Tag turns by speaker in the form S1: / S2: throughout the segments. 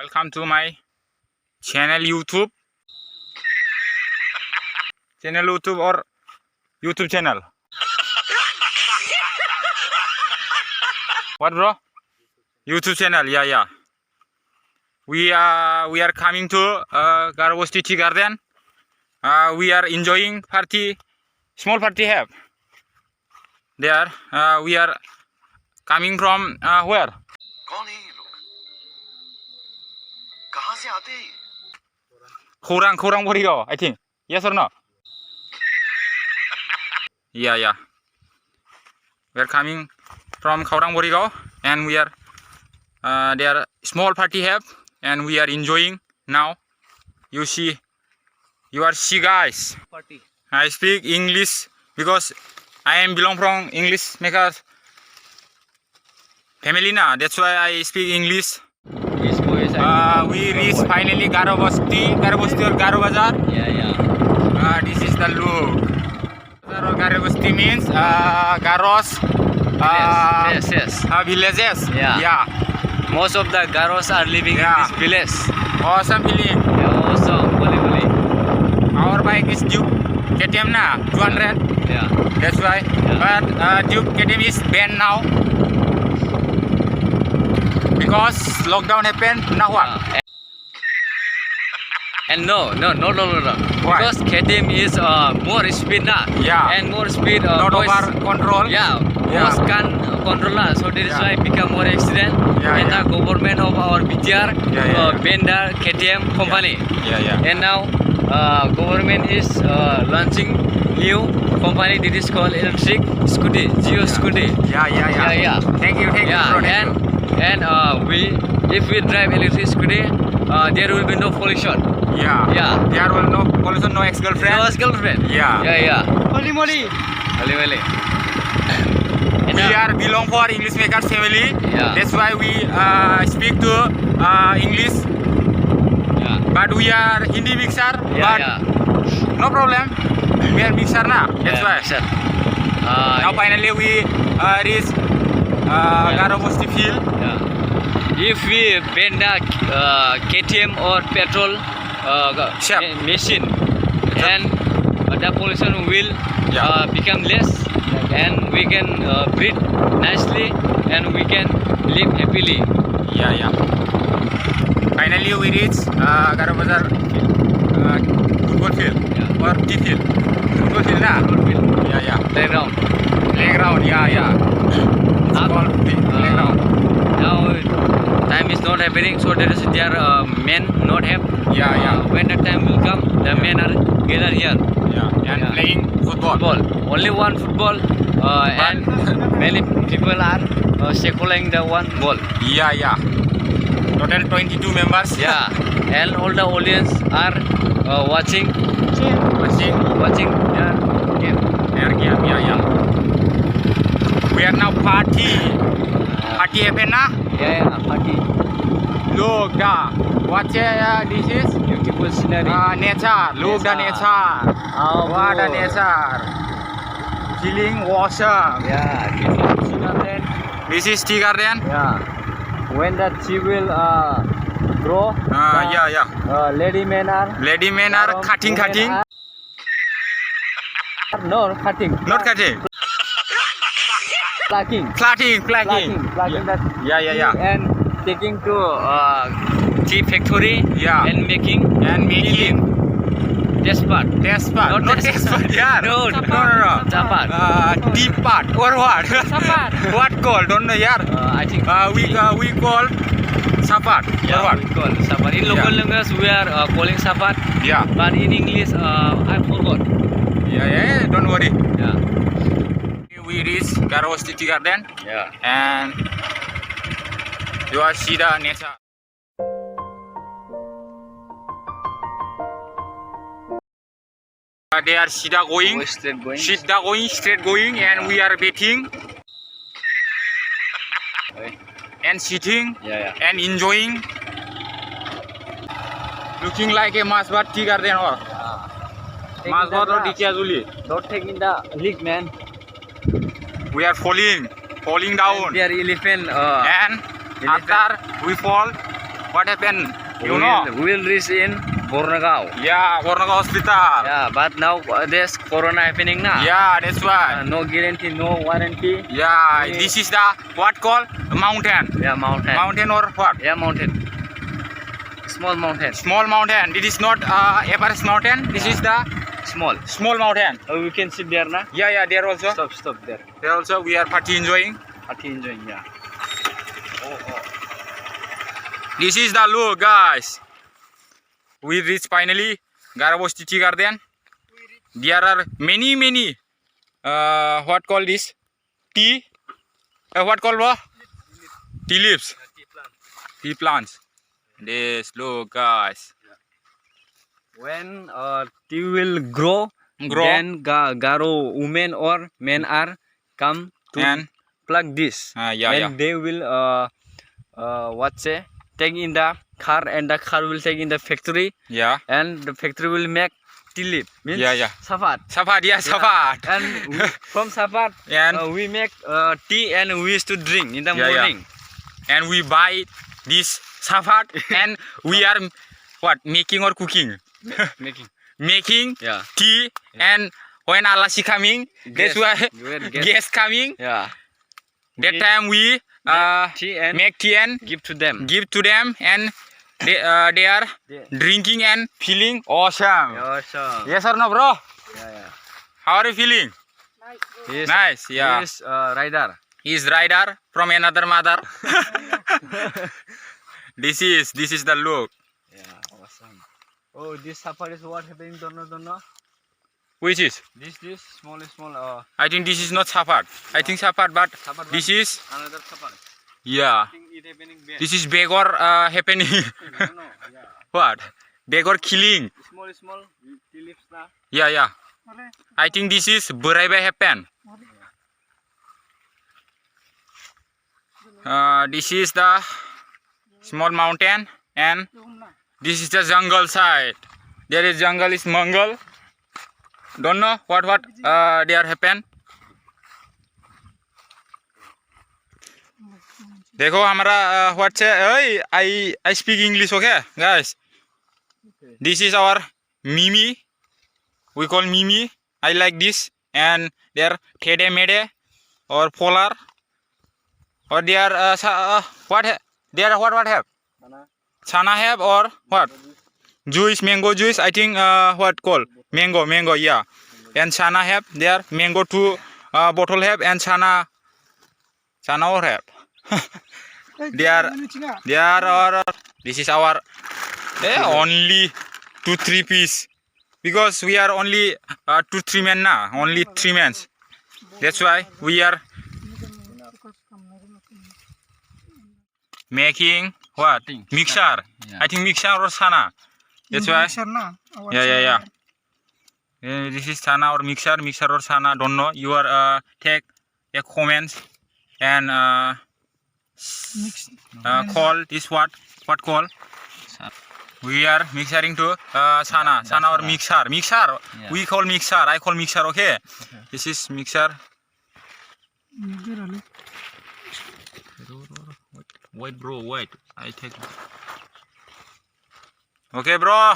S1: Welcome to my channel YouTube. Channel YouTube or YouTube channel. What, bro? YouTube channel. Yeah. We are coming to Garabasti Tea Garden. We are enjoying party. Small party have. There. We are coming from where?
S2: कौन है ये लोग? कहाँ से आते हैं?
S1: Khorang Borigao, I think. Yes or no? Yeah. We are coming from Khorang Borigao, and we are there small party have, and we are enjoying now. You see guys.
S3: Party.
S1: I speak English because I am belong from English makers family na. That's why I speak English.
S3: Yes, boys.
S1: We reach finally Garabasti or Garo Bazar.
S3: Yeah.
S1: This is the look. Garabasti means Garos.
S3: Yes.
S1: Villages.
S3: Yeah. Most of the Garos are living in this village.
S1: Awesome feeling.
S3: Yeah, awesome. Boli.
S1: Our bike is Duke KTM na 200.
S3: Yeah.
S1: That's why.
S3: Yeah.
S1: But Duke KTM is banned now because lockdown happened. Now what?
S3: And no.
S1: Why?
S3: Because KTM is more speed na.
S1: Yeah.
S3: And more speed.
S1: Not
S3: boys,
S1: over control.
S3: Yeah. Boys can control na. So that is why become more accident. And the government of our BTR banned the KTM company.
S1: Yeah.
S3: And now government is launching new company that is called electric scooty, Geo scooty.
S1: Yeah. Thank you.
S3: And if we drive electric scooty, there will be no pollution.
S1: Yeah. There will no pollution, no ex-girlfriend.
S3: No girlfriend.
S1: Yeah.
S3: Holy moly. And
S1: We are belong for English makers family.
S3: Yeah.
S1: That's why we speak to English.
S3: Yeah.
S1: But we are Hindi mixer. But no problem. We are mixer na. That's why.
S3: Sir.
S1: Now finally we reach Garabasti field.
S3: If we ban the KTM or petrol machine, and the pollution will become less, and we can breathe nicely, and we can live happily.
S1: Yeah. Finally we reach Garo Bazar football field or tea field. Football field na. Yeah. Playground. Yeah. It's called playground.
S3: Now time is not happening, so there is their men not have.
S1: Yeah.
S3: When the time will come, the men are gathered here.
S1: And playing football.
S3: Only one football, and many people are circling the one ball.
S1: Yeah. Total 22 members.
S3: Yeah, and all the audience are watching their game.
S1: Yeah. We are now party happen na.
S3: Yeah, party.
S1: Look what this is
S3: Beautiful scenery.
S1: nature. Look the nature. What a nature. Feeling awesome.
S3: Yeah, beautiful scenery.
S1: This is tea garden.
S3: Yeah, when the tree will grow. Lady men are
S1: cutting.
S3: No, cutting.
S1: Not cutting.
S3: Plucking.
S1: Plucking.
S3: That.
S1: Yeah.
S3: And taking to tea factory.
S1: Yeah.
S3: And making. This part.
S1: Not test part. Yeah.
S3: No. That part.
S1: Deep part or what? What called? Don't know. Yeah.
S3: I think.
S1: We call sapat.
S3: Yeah,
S1: Or
S3: we
S1: what?
S3: call sapat. In local language, we are calling sapat.
S1: Yeah.
S3: But in English, I forgot.
S1: Yeah. Don't worry.
S3: Yeah.
S1: We reach Garabasti Tea Garden,
S3: Yeah.
S1: and you are see the nature. They are straight going, and we are bathing and sitting
S3: Yeah.
S1: and enjoying. Looking like a Masbat Tea Garden or Masbat or Dikiazuli.
S3: Don't take in the league, man.
S1: We are falling down,
S3: There elephant.
S1: and after we fall, what happened? You know?
S3: We'll reach in Bornagao.
S1: Yeah, Warnaga Hospital.
S3: Yeah, but now there's Corona happening now.
S1: Yeah, that's why.
S3: No guarantee, no warranty.
S1: Yeah, this is the what called mountain.
S3: Yeah, mountain.
S1: Mountain or what?
S3: Yeah, mountain. Small mountain.
S1: Small mountain. This is not Everest mountain. This is the
S3: Small
S1: mountain.
S3: We can sit there now.
S1: Yeah, there also.
S3: Stop there.
S1: There also we are party enjoying.
S3: Party enjoying, yeah.
S1: This is the look, guys. We reach finally Garabosty Tea Garden. There are many what call this? Tea? What called bro? Tea leaves. Tea plants. This look, guys.
S3: When tea will grow, then Garo women or men are come to
S1: And
S3: plug this.
S1: yeah.
S3: They will take in the car, and the car will take in the factory,
S1: Yeah.
S3: and the factory will make tea leaf. Means
S1: Yeah.
S3: sapat.
S1: Sapat, yeah, sapat.
S3: And from sapat,
S1: And
S3: we make tea, and we used to drink in the
S1: Yeah.
S3: morning.
S1: And we buy this sapat and we are what making or cooking? Making
S3: Yeah.
S1: tea, and when Alasi coming, that's why guest coming.
S3: Yeah.
S1: That time we
S3: Tea and
S1: make tea and
S3: give to them.
S1: give to them, and they are drinking and feeling awesome.
S3: Awesome.
S1: Yes or no, bro?
S3: Yeah.
S1: How are you feeling?
S3: He is,
S1: Nice. Yeah.
S3: He is rider.
S1: He's rider from another mother. This is the look.
S3: Yeah, awesome. Oh, this safari is what happening? Don't know.
S1: Which is?
S3: This small.
S1: I think this is not sapat. I think sapat, but
S3: Sapat
S1: this is
S3: another safari.
S1: yeah.
S3: I think it happening bad.
S1: This is beggar happening.
S3: No. Yeah.
S1: What? Beggar killing.
S3: Small. Tea leaves na.
S1: Yeah. I think this is Buraiba happen. This is the small mountain, and this is the jungle side. There is jungle is Mangal. Don't know what there happen. देखो हमारा what say? I speak English, okay, guys. This is our Mimi. We call Mimi. I like this, and there Tede Mede or Polar, or there what have? Chana have or what? Juice, mango juice. I think what call mango, yeah. And chana have there mango 2 bottle have, and chana or have. There are this is our only 2-3 piece, because we are only 2-3 men now, only 3 men. That's why we are making what mixture.
S3: Yeah.
S1: I think mixture or chana. That's why. Yeah. This is chana or mixture or chana. Don't know. You are take a comments and call this what call. We are mixing to chana or mixture.
S3: Yeah.
S1: We call mixture. I call mixture. Okay. This is mixture. Wait, bro. Wait. I take. Okay, bro.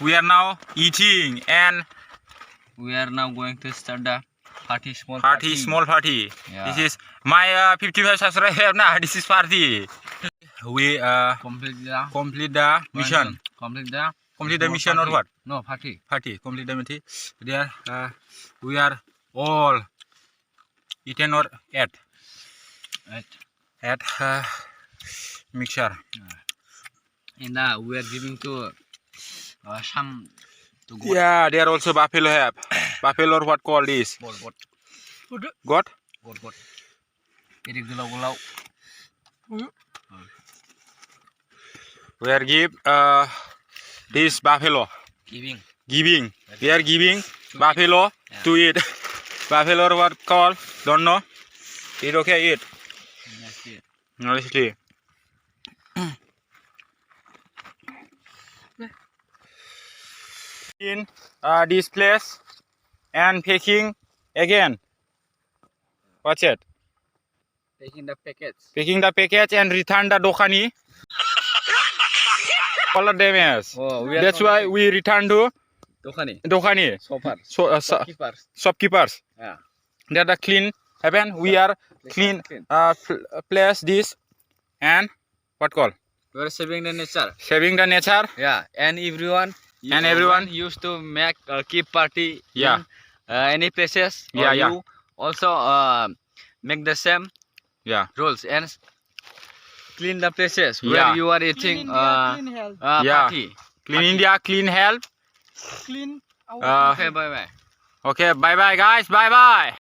S1: We are now eating, and
S3: We are now going to start the party, small
S1: party.
S3: Yeah.
S1: This is my 55 subscribers. Nah, this is party. We complete the mission. Complete the mission or what?
S3: No, party.
S1: Complete the mission. There we are all eaten or ate mixture.
S3: And we are giving to some to goat.
S1: Yeah, there also buffalo have. Buffalo or what called this? Goat?
S3: Goat. Irik gulau.
S1: We are give this buffalo. Giving. We are giving buffalo to eat. Buffalo or what called? Don't know. Eat, okay, eat. Honestly. In this place and packing again. What's it?
S3: Taking the packets.
S1: Packing the package and return the dokani. All are damaged.
S3: Oh, we are
S1: That's why we return to
S3: Dokani.
S1: Dokani.
S3: So far. Keepers.
S1: Shopkeepers.
S3: Yeah.
S1: They are the clean happen. We are clean. Place this and what call?
S3: We are saving the nature.
S1: Saving the nature.
S3: Yeah, and everyone.
S1: And everyone
S3: used to make keep party.
S1: Yeah.
S3: In, any places.
S1: Yeah,
S3: or
S1: yeah.
S3: You also make the same
S1: Yeah.
S3: rules and clean the places
S1: Yeah.
S3: where you are eating.
S4: Clean health,
S1: Yeah.
S3: Party.
S1: Clean India, clean health.
S4: clean our
S1: Uh,
S3: Okay, bye bye.
S1: Okay, bye bye guys. Bye bye.